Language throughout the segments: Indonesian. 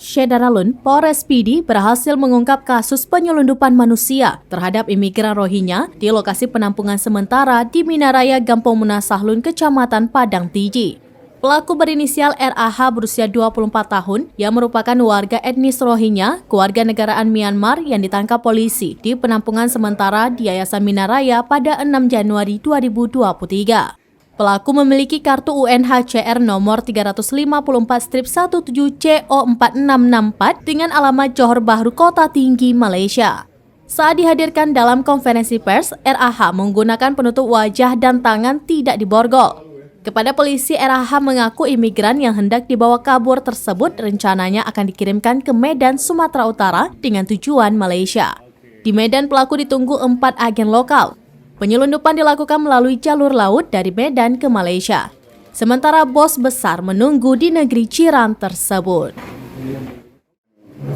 Shedaralun, Polres Pidi berhasil mengungkap kasus penyelundupan manusia terhadap imigran Rohingya di lokasi penampungan sementara di Minaraya Gampong Munasahlun, Kecamatan Padang Tiji. Pelaku berinisial RAH berusia 24 tahun yang merupakan warga etnis Rohingya, kewarganegaraan Myanmar yang ditangkap polisi di penampungan sementara di Yayasan Minaraya pada 6 Januari 2023. Pelaku memiliki kartu UNHCR nomor 354-17CO4664 dengan alamat Johor Bahru, Kota Tinggi, Malaysia. Saat dihadirkan dalam konferensi pers, RAH menggunakan penutup wajah dan tangan tidak diborgol. Kepada polisi, RAH mengaku imigran yang hendak dibawa kabur tersebut rencananya akan dikirimkan ke Medan, Sumatera Utara dengan tujuan Malaysia. Di Medan, pelaku ditunggu 4 agen lokal. Penyelundupan dilakukan melalui jalur laut dari Medan ke Malaysia. Sementara bos besar menunggu di negeri Jiran tersebut.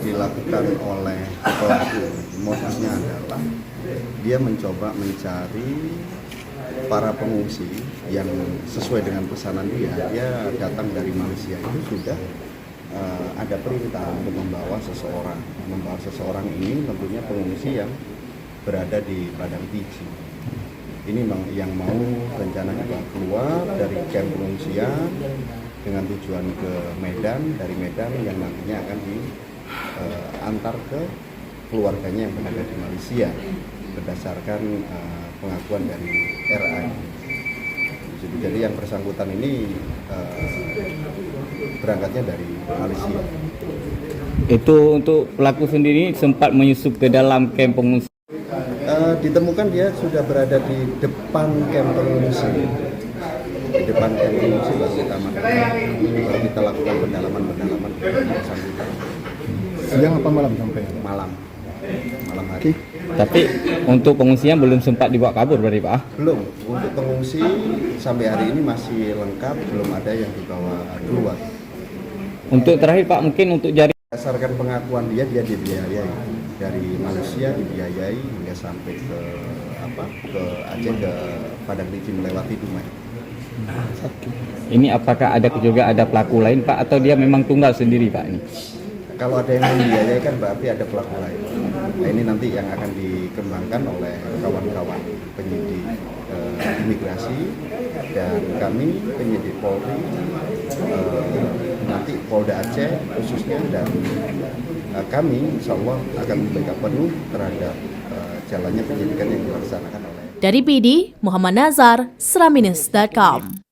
Dilakukan oleh pelaku, modusnya adalah dia mencoba mencari para pengungsi yang sesuai dengan pesanan dia datang dari Malaysia. Itu sudah ada perintah untuk membawa seseorang ini tentunya pengungsi yang berada di Padang Tiji. Ini yang mau rencana kita keluar dari kamp pengungsian dengan tujuan ke Medan, dari Medan yang nantinya akan diantar ke keluarganya yang berada di Malaysia berdasarkan pengakuan dari RA. Jadi yang bersangkutan ini berangkatnya dari Malaysia. Itu untuk pelaku sendiri sempat menyusup ke dalam kamp pengungsi. Ditemukan dia sudah berada di depan kamp pengungsi. Di depan kamp pengungsi baru kita lakukan pendalaman bersangkutan. Siang apa malam sampai? Malam hari. Tapi untuk pengungsian belum sempat dibawa kabur berarti Pak? Belum. Untuk pengungsi sampai hari ini masih lengkap, belum ada yang dibawa keluar. Untuk terakhir Pak, mungkin untuk jari Berdasarkan pengakuan dia dibiayai dari Malaysia, dibiayai hingga sampai ke Aceh, ke Padang Tiji melewati Dumai. ini apakah juga ada pelaku lain Pak atau dia memang tunggal sendiri Pak ini? Kalau ada yang membiayai kan berarti ada pelaku lain. Nah, ini nanti yang akan dikembangkan oleh kawan-kawan penyidik imigrasi dan kami penyidik Polri, nanti Polda Aceh khususnya, dan kami insya Allah akan membackup penuh terhadap jalannya penyidikan yang dilaksanakan oleh. Dari Pidi, Muhammad Nazar, seraminus.com.